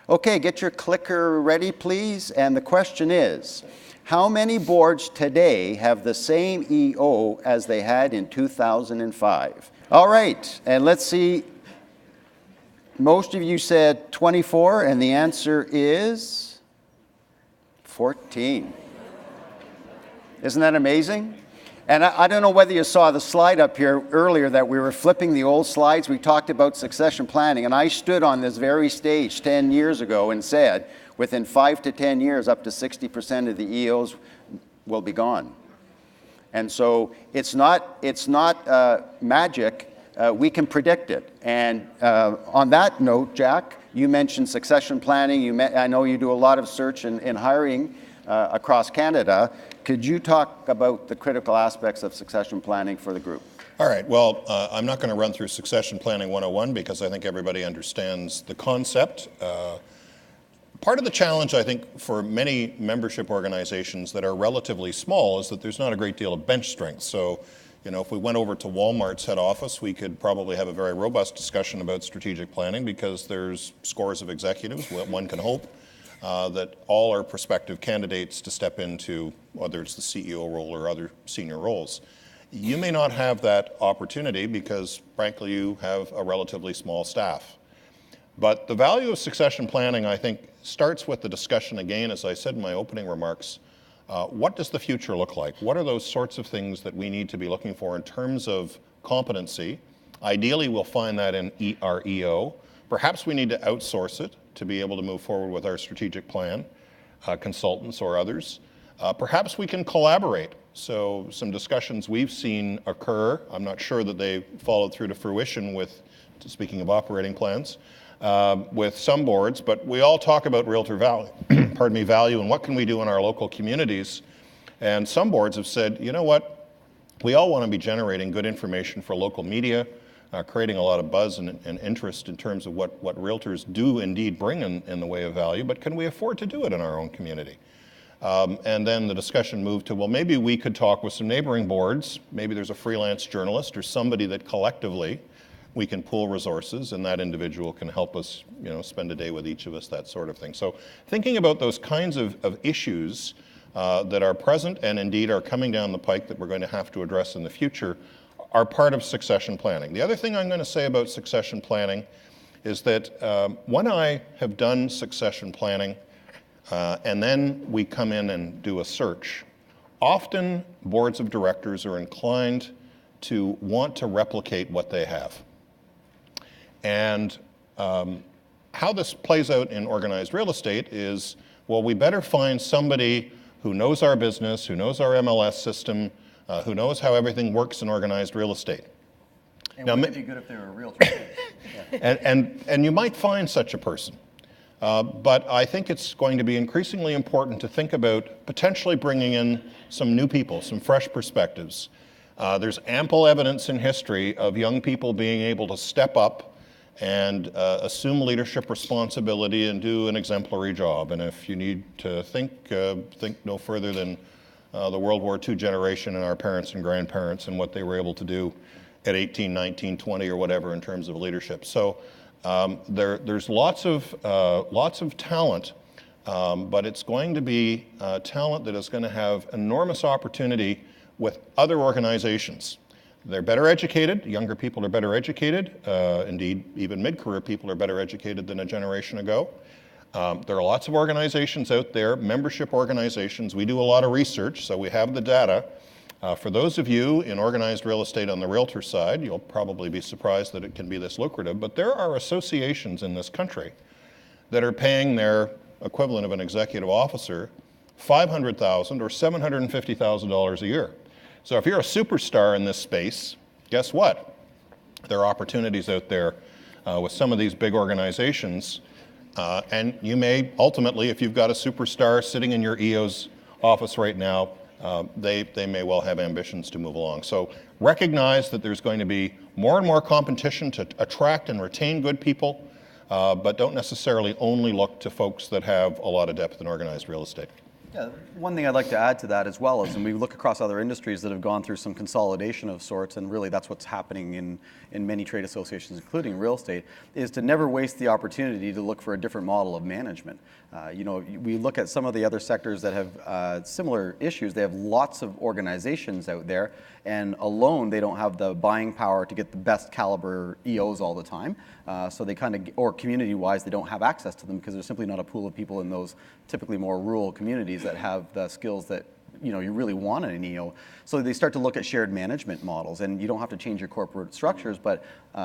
Okay, get your clicker ready, please. And the question is, how many boards today have the same EO as they had in 2005? All right, and let's see. Most of you said 24, and the answer is 14. Isn't that amazing? And I don't know whether you saw the slide up here earlier that we were flipping the old slides. We talked about succession planning, and I stood on this very stage 10 years ago and said, within 5 to 10 years, up to 60% of the EOs will be gone. And so it's not magic. We can predict it. And on that note, Jack, you mentioned succession planning. I know you do a lot of search and hiring across Canada. Could you talk about the critical aspects of succession planning for the group? All right. Well, I'm not going to run through Succession Planning 101 because I think everybody understands the concept. Part of the challenge, I think, for many membership organizations that are relatively small is that there's not a great deal of bench strength. So, if we went over to Walmart's head office, we could probably have a very robust discussion about strategic planning because there's scores of executives, one can hope, that all are prospective candidates to step into, whether it's the CEO role or other senior roles. You may not have that opportunity because, frankly, you have a relatively small staff. But the value of succession planning, I think, starts with the discussion again, as I said in my opening remarks, what does the future look like? What are those sorts of things that we need to be looking for in terms of competency? Ideally, we'll find that in our EO. Perhaps we need to outsource it to be able to move forward with our strategic plan, consultants or others. Perhaps we can collaborate. So some discussions we've seen occur, I'm not sure that they followed through to fruition with, speaking of operating plans, with some boards, but we all talk about realtor value, value and what can we do in our local communities. And some boards have said, you know what, we all want to be generating good information for local media, creating a lot of buzz and interest in terms of what realtors do indeed bring in the way of value, but can we afford to do it in our own community? And then the discussion moved to, well, maybe we could talk with some neighboring boards. Maybe there's a freelance journalist or somebody that collectively we can pool resources and that individual can help us, spend a day with each of us, that sort of thing. So thinking about those kinds of issues that are present and indeed are coming down the pike that we're going to have to address in the future are part of succession planning. The other thing I'm going to say about succession planning is that when I have done succession planning and then we come in and do a search, often boards of directors are inclined to want to replicate what they have. And how this plays out in organized real estate is, well, we better find somebody who knows our business, who knows our MLS system, who knows how everything works in organized real estate. And now, wouldn't it be good if they were a realtor? And you might find such a person. But I think it's going to be increasingly important to think about potentially bringing in some new people, some fresh perspectives. There's ample evidence in history of young people being able to step up and assume leadership responsibility and do an exemplary job. And if you need to think no further than the World War II generation and our parents and grandparents and what they were able to do at 18, 19, 20 or whatever in terms of leadership. So there's lots of talent, but it's going to be talent that is going to have enormous opportunity with other organizations. They're better educated, younger people are better educated, indeed even mid-career people are better educated than a generation ago. There are lots of organizations out there, membership organizations. We do a lot of research, so we have the data. For those of you in organized real estate on the realtor side, you'll probably be surprised that it can be this lucrative, but there are associations in this country that are paying their equivalent of an executive officer $500,000 or $750,000 a year. So if you're a superstar in this space, guess what? There are opportunities out there with some of these big organizations, and you may ultimately, if you've got a superstar sitting in your EO's office right now, they may well have ambitions to move along. So recognize that there's going to be more and more competition to attract and retain good people, but don't necessarily only look to folks that have a lot of depth in organized real estate. Yeah, one thing I'd like to add to that as well is, and we look across other industries that have gone through some consolidation of sorts, and really that's what's happening in many trade associations, including real estate, is to never waste the opportunity to look for a different model of management. We look at some of the other sectors that have similar issues. They have lots of organizations out there, and alone they don't have the buying power to get the best caliber EOs all the time. So they kind of, or community-wise, they don't have access to them because there's simply not a pool of people in those typically more rural communities that have the skills that you really want in an EO. So they start to look at shared management models, and you don't have to change your corporate structures, but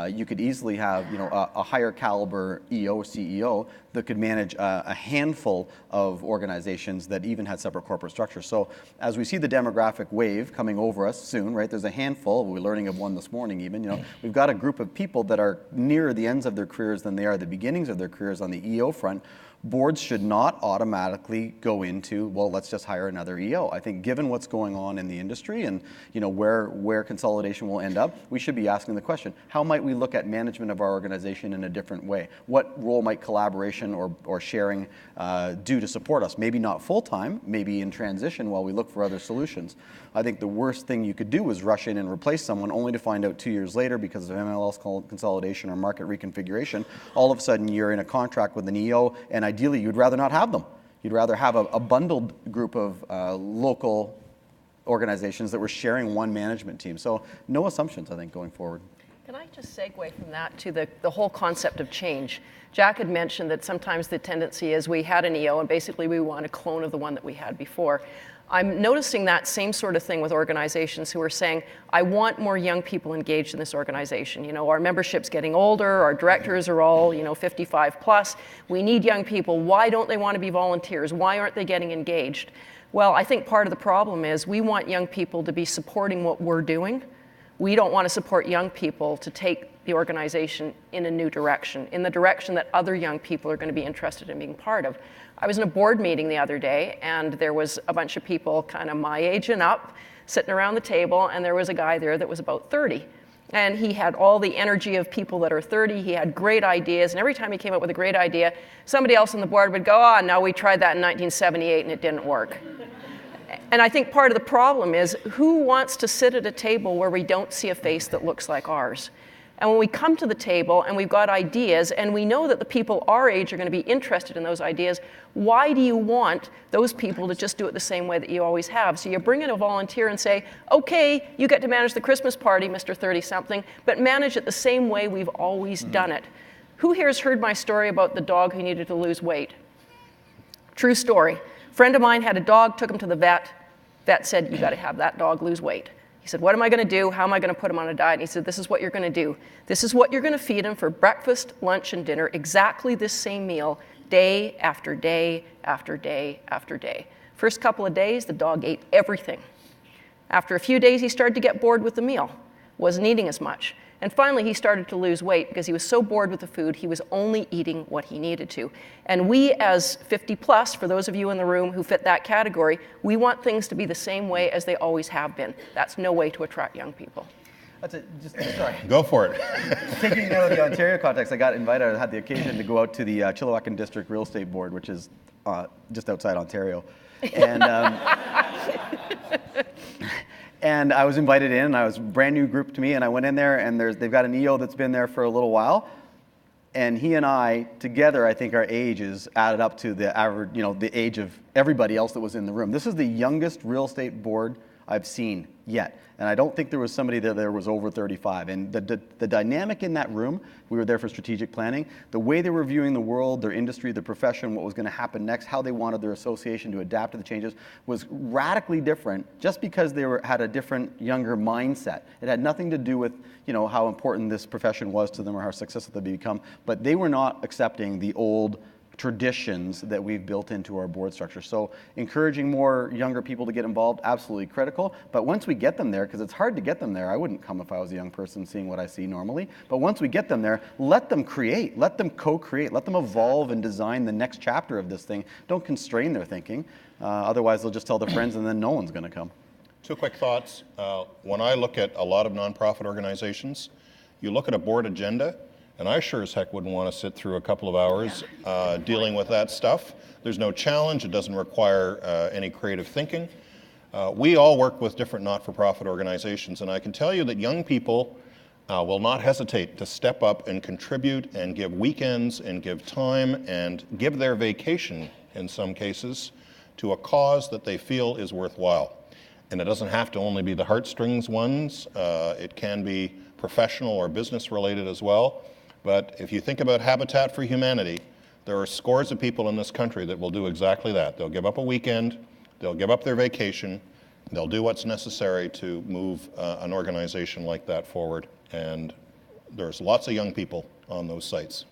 you could easily have a higher caliber EO, CEO that could manage a handful of organizations that even had separate corporate structures. So as we see the demographic wave coming over us soon, right? There's a handful. We're learning of one this morning even. We've got a group of people that are nearer the ends of their careers than they are the beginnings of their careers on the EO front. Boards should not automatically go into, well, let's just hire another EO. I think given what's going on in the industry and where consolidation will end up, we should be asking the question, how might we look at management of our organization in a different way? What role might collaboration or sharing do to support us? Maybe not full-time, maybe in transition while we look for other solutions. I think the worst thing you could do is rush in and replace someone only to find out 2 years later because of MLS consolidation or market reconfiguration, all of a sudden you're in a contract with an EO, and ideally you'd rather not have them. You'd rather have a bundled group of local organizations that were sharing one management team. So no assumptions, I think, going forward. Can I just segue from that to the whole concept of change? Jack had mentioned that sometimes the tendency is we had an EO and basically we want a clone of the one that we had before. I'm noticing that same sort of thing with organizations who are saying, I want more young people engaged in this organization. Our membership's getting older, our directors are all 55 plus. We need young people. Why don't they want to be volunteers? Why aren't they getting engaged? Well, I think part of the problem is we want young people to be supporting what we're doing. We don't want to support young people to take the organization in a new direction, in the direction that other young people are going to be interested in being part of. I was in a board meeting the other day, and there was a bunch of people kind of my age and up sitting around the table, and there was a guy there that was about 30. And he had all the energy of people that are 30. He had great ideas, and every time he came up with a great idea, somebody else on the board would go, oh, no, we tried that in 1978 and it didn't work. And I think part of the problem is who wants to sit at a table where we don't see a face that looks like ours? And when we come to the table and we've got ideas and we know that the people our age are going to be interested in those ideas, why do you want those people to just do it the same way that you always have? So you bring in a volunteer and say, okay, you get to manage the Christmas party, Mr. 30-something, but manage it the same way we've always done it. Who here has heard my story about the dog who needed to lose weight? True story. A friend of mine had a dog, took him to the vet. Vet said, you got to have that dog lose weight. He said, what am I going to do? How am I going to put him on a diet? And he said, this is what you're going to do. This is what you're going to feed him for breakfast, lunch, and dinner, exactly this same meal, day after day after day after day. First couple of days, the dog ate everything. After a few days, he started to get bored with the meal, wasn't eating as much. And finally, he started to lose weight because he was so bored with the food, he was only eating what he needed to. And we, as 50 plus, for those of you in the room who fit that category, we want things to be the same way as they always have been. That's no way to attract young people. That's it. Sorry. Go for it. Taking it out of the Ontario context, I got invited. I had the occasion to go out to the Chilliwack District Real Estate Board, which is just outside Ontario. And and I was invited in, and I was a brand new group to me, and I went in there, and they've got an EO that's been there for a little while, and he and I together, I think our ages added up to the average, the age of everybody else that was in the room. This is the youngest real estate board I've seen yet. And I don't think there was somebody there was over 35. And the dynamic in that room, we were there for strategic planning, the way they were viewing the world, their industry, their profession, what was going to happen next, how they wanted their association to adapt to the changes was radically different just because they had a different, younger mindset. It had nothing to do with how important this profession was to them or how successful they become, but they were not accepting the old traditions that we've built into our board structure. So encouraging more younger people to get involved, absolutely critical. But once we get them there, because it's hard to get them there, I wouldn't come if I was a young person seeing what I see normally. But once we get them there, let them create, let them co-create, let them evolve and design the next chapter of this thing. Don't constrain their thinking. Otherwise, they'll just tell their friends and then no one's going to come. Two quick thoughts. When I look at a lot of nonprofit organizations, you look at a board agenda, And I sure as heck wouldn't want to sit through a couple of hours dealing with that stuff. There's no challenge. It doesn't require any creative thinking. We all work with different not-for-profit organizations, and I can tell you that young people will not hesitate to step up and contribute and give weekends and give time and give their vacation, in some cases, to a cause that they feel is worthwhile. And it doesn't have to only be the heartstrings ones. It can be professional or business related as well. But if you think about Habitat for Humanity, there are scores of people in this country that will do exactly that. They'll give up a weekend, they'll give up their vacation, they'll do what's necessary to move an organization like that forward. And there's lots of young people on those sites.